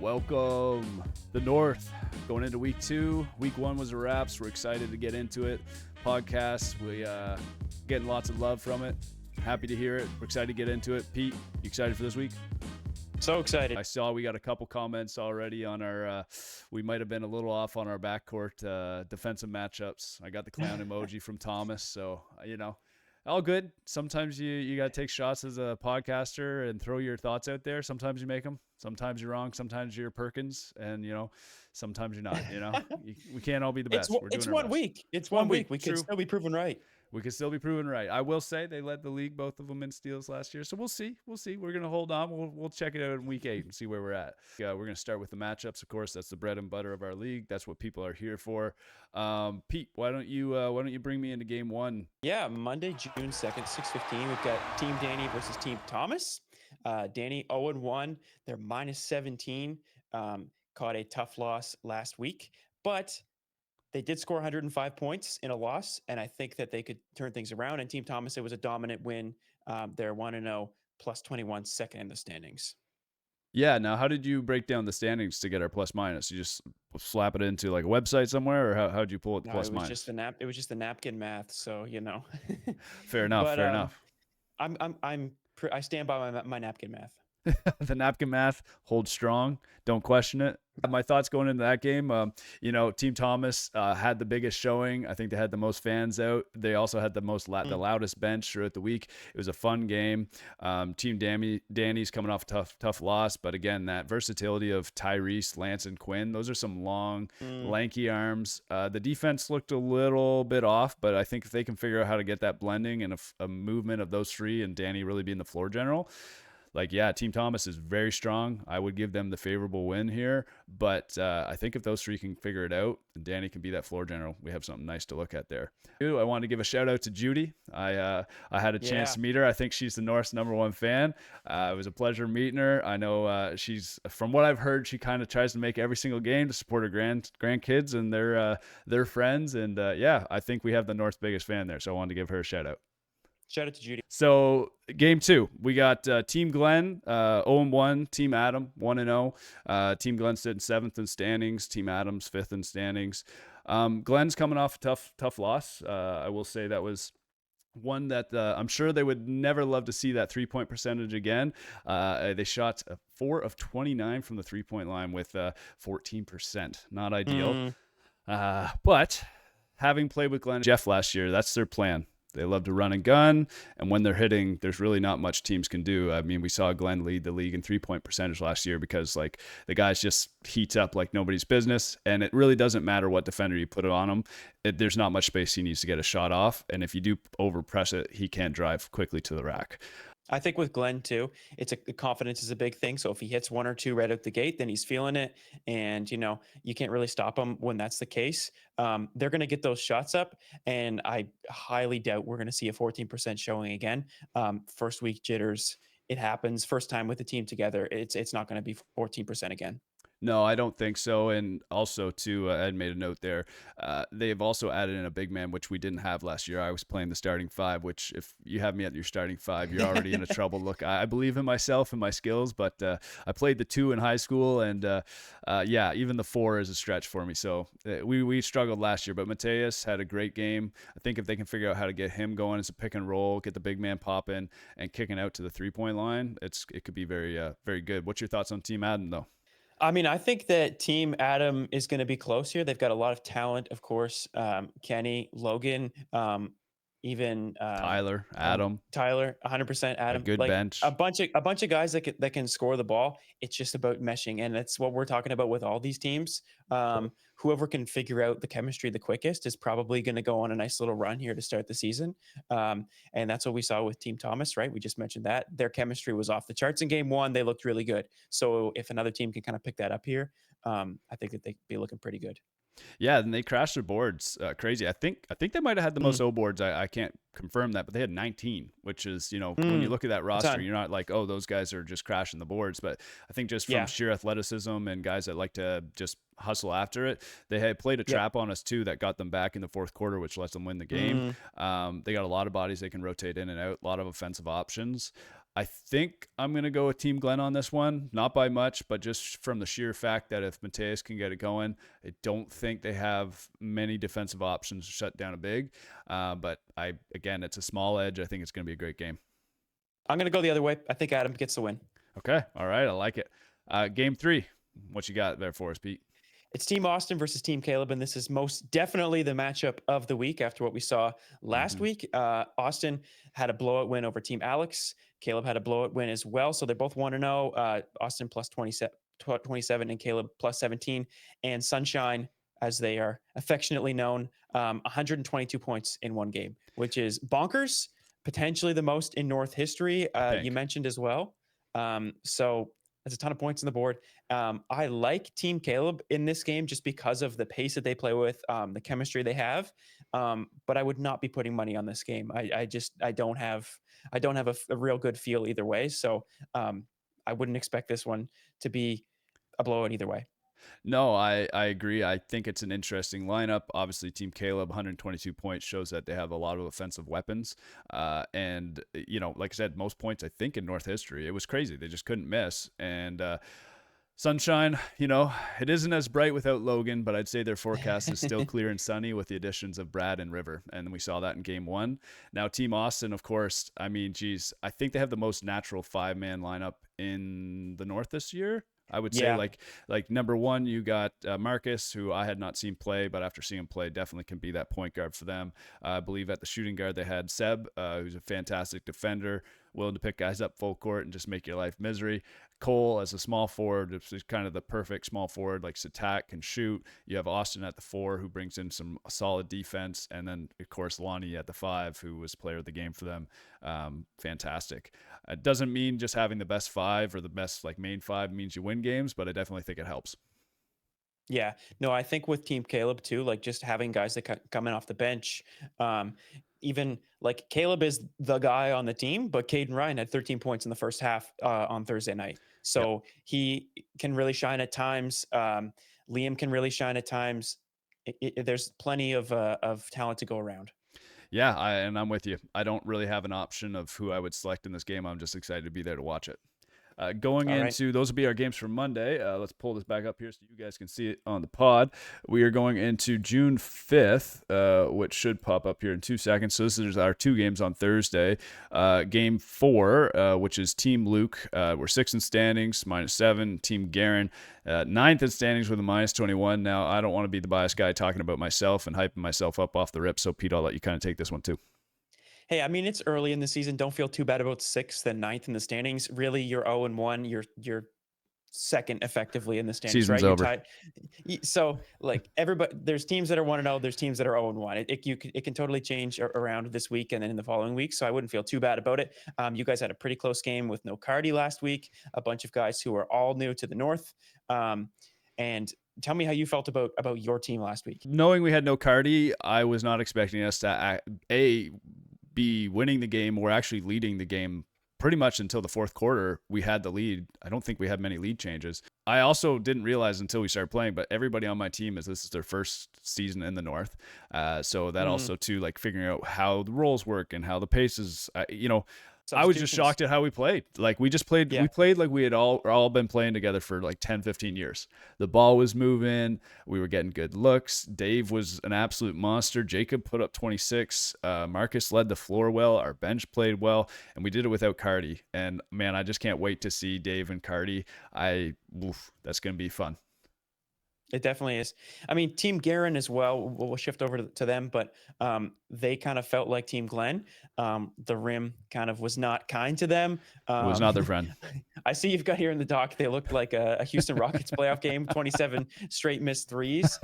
Welcome, the North. Going into week 2. Week 1 was a wrap, so we're excited to get into it. Podcast, we getting lots of love from it. Happy to hear it. We're excited to get into it. Pete, you excited for this week? So excited. I saw we got a couple comments already on our, we might have been a little off on our backcourt defensive matchups. I got the clown emoji from Thomas, so, all good. Sometimes you got to take shots as a podcaster and throw your thoughts out there. Sometimes you make them. Sometimes you're wrong. Sometimes you're Perkins, and sometimes you're not. We can't all be the best. It's 1 week. It's 1 week. We can still be proven right. We can still be proven right. I will say they led the league, both of them, in steals last year. So we'll see. We're going to hold on. We'll check it out in week 8 and see where we're at. We're going to start with the matchups. Of course, that's the bread and butter of our league. That's what people are here for. Pete, why don't you bring me into game 1? Yeah, Monday, June 2nd, 6:15. We've got Team Danny versus Team Thomas. Danny 0-1. They're -17. Caught a tough loss last week, but they did score 105 points in a loss, and I think that they could turn things around. And Team Thomas, it was a dominant win. They're 1-0, plus 21, second in the standings. Yeah. Now, how did you break down the standings to get our plus minus? You just slap it into like a website somewhere, or how'd you pull it plus minus? It was just the napkin math. So Fair enough. Fair enough. I stand by my napkin math. The napkin math holds strong. Don't question it. My thoughts going into that game, Team Thomas had the biggest showing. I think they had the most fans out. They also had the loudest bench throughout the week. It was a fun game. Team Danny's coming off a tough loss, but again, that versatility of Tyrese, Lance, and Quinn, those are some long, lanky arms. The defense looked a little bit off, but I think if they can figure out how to get that blending and a movement of those three, and Danny really being the floor general, Team Thomas is very strong. I would give them the favorable win here, but I think if those three can figure it out, and Danny can be that floor general, we have something nice to look at there. I wanted to give a shout out to Judy. I had a chance to meet her. I think she's the North's #1 fan. It was a pleasure meeting her. I know she's, from what I've heard, she kind of tries to make every single game to support her grandkids and their friends. And I think we have the North's biggest fan there, so I wanted to give her a shout out. Shout out to Judy. So game 2, we got Team Glenn 0-1, Team Adam 1-0. Team Glenn sitting 7th in standings. Team Adam's 5th in standings. Glenn's coming off a tough loss. I will say that was one that I'm sure they would never love to see that 3-point percentage again. They shot 4 of 29 from the 3-point line with 14%. Not ideal. But having played with Glenn and Jeff last year, that's their plan. They love to run and gun, and when they're hitting, there's really not much teams can do. I mean, we saw Glenn lead the league in 3-point percentage last year because the guys just heats up like nobody's business, and it really doesn't matter what defender you put on him. There's not much space he needs to get a shot off, and if you do overpress it, he can't drive quickly to the rack. I think with Glenn too, confidence is a big thing. So if he hits 1 or 2 right out the gate, then he's feeling it. And, you can't really stop him when that's the case. They're going to get those shots up. And I highly doubt we're going to see a 14% showing again. First week jitters, it happens. First time with the team together, it's not going to be 14% again. No, I don't think so. And also, too, I had made a note there. They've also added in a big man, which we didn't have last year. I was playing the starting 5, which if you have me at your starting 5, you're already in a trouble. Look, I believe in myself and my skills, but I played the 2 in high school, and even the 4 is a stretch for me. So we struggled last year, but Mateus had a great game. I think if they can figure out how to get him going as a pick and roll, get the big man popping and kicking out to the 3-point line, it could be very, very good. What's your thoughts on Team Adam, though? I mean, I think that Team Adam is going to be close here. They've got a lot of talent, of course. Kenny, Logan, even Tyler, Adam. Tyler, 100% Adam. A good bench. A bunch of guys that can score the ball. It's just about meshing, and that's what we're talking about with all these teams. Whoever can figure out the chemistry the quickest is probably going to go on a nice little run here to start the season. And that's what we saw with Team Thomas, right? We just mentioned that their chemistry was off the charts in game 1. They looked really good. So if another team can kind of pick that up here, I think that they'd be looking pretty good. Yeah, and they crashed their boards crazy. I think they might have had the most O boards. I can't confirm that, but they had 19, which is, when you look at that roster, you're not like, oh, those guys are just crashing the boards. But I think just from sheer athleticism and guys that like to just hustle after it, they had played a trap on us too that got them back in the fourth quarter, which lets them win the game. They got a lot of bodies they can rotate in and out, a lot of offensive options. I think I'm going to go with Team Glenn on this one, not by much, but just from the sheer fact that if Mateus can get it going, I don't think they have many defensive options to shut down a big. But again, it's a small edge. I think it's going to be a great game. I'm going to go the other way. I think Adam gets the win. Okay. All right. I like it. Game 3. What you got there for us, Pete? It's Team Austin versus Team Caleb, and this is most definitely the matchup of the week after what we saw last week. Austin had a blowout win over Team Alex. Caleb had a blowout win as well, so they're both 1-0. Austin plus 27 and Caleb plus 17. And Sunshine, as they are affectionately known, 122 points in one game, which is bonkers, potentially the most in North history, you mentioned as well. So that's a ton of points on the board. I like Team Caleb in this game just because of the pace that they play with, the chemistry they have. But I would not be putting money on this game. I don't have a real good feel either way. So I wouldn't expect this one to be a blowout either way. No, I agree. I think it's an interesting lineup. Obviously, Team Caleb, 122 points shows that they have a lot of offensive weapons. And, like I said, most points, I think, in North history. It was crazy. They just couldn't miss. And Sunshine, it isn't as bright without Logan, but I'd say their forecast is still clear and sunny with the additions of Brad and River. And we saw that in game 1. Now, Team Austin, of course, I think they have the most natural 5-man lineup in the North this year. I would say like number 1, you got Marcus, who I had not seen play, but after seeing him play, definitely can be that point guard for them. I believe at the shooting guard, they had Seb, who's a fantastic defender, willing to pick guys up full court and just make your life misery. Cole as a small forward, is kind of the perfect small forward, likes to attack and shoot. You have Austin at the 4, who brings in some solid defense. And then, of course, Lonnie at the 5, who was player of the game for them. Fantastic. It doesn't mean just having the best 5 or the best main 5 means you win games, but I definitely think it helps. Yeah, no, I think with Team Caleb too, just having guys that coming off the bench, even Caleb is the guy on the team, but Caden Ryan had 13 points in the first half on Thursday night. So he can really shine at times. Liam can really shine at times. There's plenty of talent to go around. Yeah, I'm with you. I don't really have an option of who I would select in this game. I'm just excited to be there to watch it. Those will be our games for Monday. Let's pull this back up here so you guys can see it on the pod. We are going into June 5th, which should pop up here in 2 seconds. So this is our 2 games on Thursday. Game 4, which is Team Luke. We're 6th in standings, -7. Team Garen, 9th in standings with a -21. Now, I don't want to be the biased guy talking about myself and hyping myself up off the rip. So, Pete, I'll let you kind of take this one too. Hey, it's early in the season. Don't feel too bad about 6th and 9th in the standings. Really, you're 0-1. You're second effectively in the standings. Season's right? over. So everybody, there's teams that are 1-0. There's teams that are 0-1. It can totally change around this week and then in the following week. So I wouldn't feel too bad about it. You guys had a pretty close game with no Cardi last week. A bunch of guys who are all new to the North. And tell me how you felt about your team last week. Knowing we had no Cardi, I was not expecting us to be winning the game. We're actually leading the game pretty much until the 4th quarter. We had the lead. I don't think we had many lead changes. I also didn't realize until we started playing, but everybody on my team this is their first season in the North. So that also too, figuring out how the roles work and how the pace is, I was just shocked at how we played. We just played, we played like we had all been playing together for 10, 15 years. The ball was moving. We were getting good looks. Dave was an absolute monster. Jacob put up 26. Marcus led the floor well. Our bench played well, and we did it without Cardi. And man, I just can't wait to see Dave and Cardi. That's going to be fun. It definitely is. Team Garen as well, we'll shift over to them, but they kind of felt like Team Glenn. The rim kind of was not kind to them. It was not their friend. I see you've got here in the doc, they looked like a Houston Rockets playoff game, 27 straight missed threes.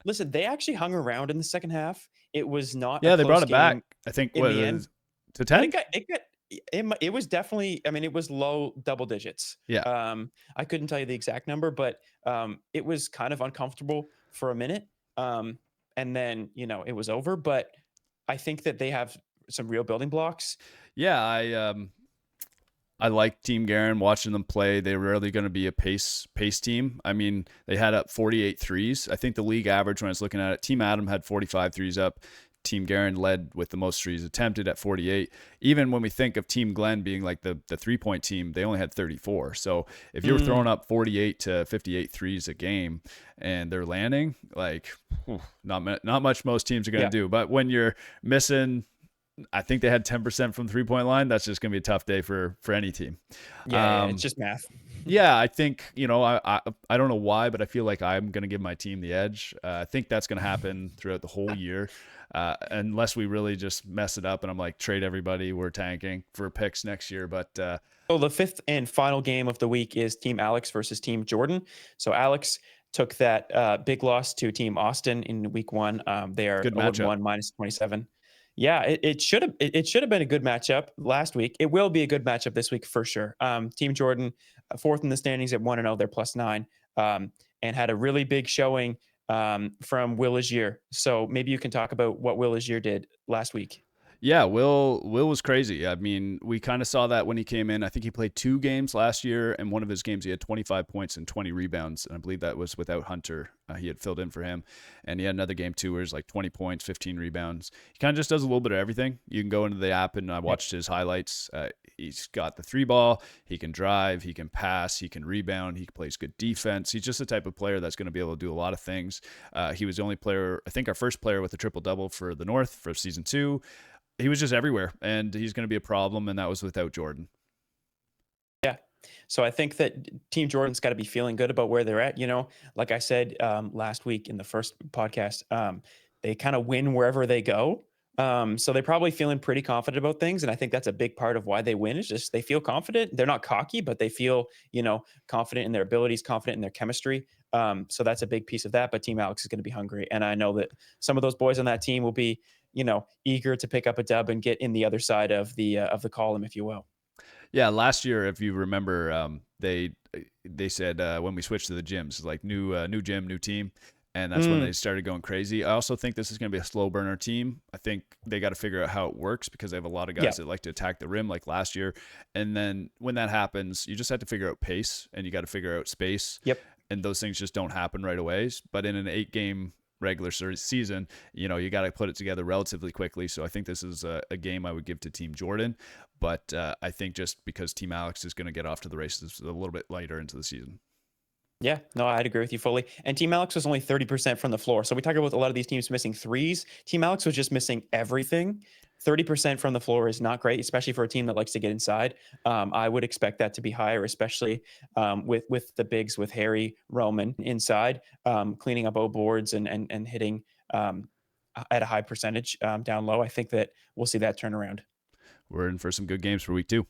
Listen, they actually hung around in the second half. It was not they brought it back. I think in the end to 10. It was definitely, it was low double digits. Yeah. I couldn't tell you the exact number, but it was kind of uncomfortable for a minute. And then, it was over, but I think that they have some real building blocks. Yeah. I like Team Garen, watching them play. They were really going to be a pace team. They had up 48 threes. I think the league average when I was looking at it, Team Adam had 45 threes up. Team Garen led with the most threes attempted at 48. Even when we think of Team Glenn being like the 3-point team, they only had 34. So if you're throwing up 48 to 58 threes a game and they're landing, like not much most teams are going to do. But when you're missing, I think they had 10% from 3-point line. That's just going to be a tough day for any team. Yeah, it's just math. Yeah, I think, I don't know why, but I feel like I'm going to give my team the edge. I think that's going to happen throughout the whole year, unless we really just mess it up and I'm like, trade everybody, we're tanking for picks next year. But So the fifth and final game of the week is Team Alex versus Team Jordan. So Alex took that big loss to Team Austin in week one. They are good matchup. 1 minus 27. Yeah, it should have been a good matchup last week. It will be a good matchup this week for sure. Team Jordan, fourth in the standings at 1-0. They're +9, and had a really big showing from Will Agier. So maybe you can talk about what Will Agier did last week. Yeah, Will was crazy. I mean, we kind of saw that when he came in. I think he played 2 games last year, and one of his games he had 25 points and 20 rebounds, and I believe that was without Hunter. He had filled in for him, and he had another game too where it was like 20 points, 15 rebounds. He kind of just does a little bit of everything. You can go into the app, and I watched his highlights. He's got the 3 ball. He can drive. He can pass. He can rebound. He plays good defense. He's just the type of player that's going to be able to do a lot of things. He was the only player, I think, our first player with a triple-double for the North for season 2. He was just everywhere, and he's going to be a problem, and that was without Jordan. Yeah. So I think that Team Jordan's got to be feeling good about where they're at. Like I said last week in the first podcast, they kind of win wherever they go. So they're probably feeling pretty confident about things. And I think that's a big part of why they win is just they feel confident. They're not cocky, but they feel, confident in their abilities, confident in their chemistry. So that's a big piece of that. But Team Alex is going to be hungry. And I know that some of those boys on that team will be, eager to pick up a dub and get in the other side of the column, if you will. Yeah, last year, if you remember, they said when we switched to the gyms, like new gym, new team, and that's when they started going crazy. I also think this is going to be a slow burner team. I think they got to figure out how it works because they have a lot of guys that like to attack the rim, like last year. And then when that happens, you just have to figure out pace and you got to figure out space. Yep. And those things just don't happen right away. But in an 8-game regular season, you got to put it together relatively quickly. So I think this is a game I would give to Team Jordan. But I think just because Team Alex is going to get off to the races a little bit later into the season. Yeah, no, I'd agree with you fully. And Team Alex was only 30% from the floor. So we talk about a lot of these teams missing threes. Team Alex was just missing everything. 30% from the floor is not great, especially for a team that likes to get inside. I would expect that to be higher, especially with the bigs, with Harry, Roman inside, cleaning up boards and hitting at a high percentage down low. I think that we'll see that turn around. We're in for some good games for week 2.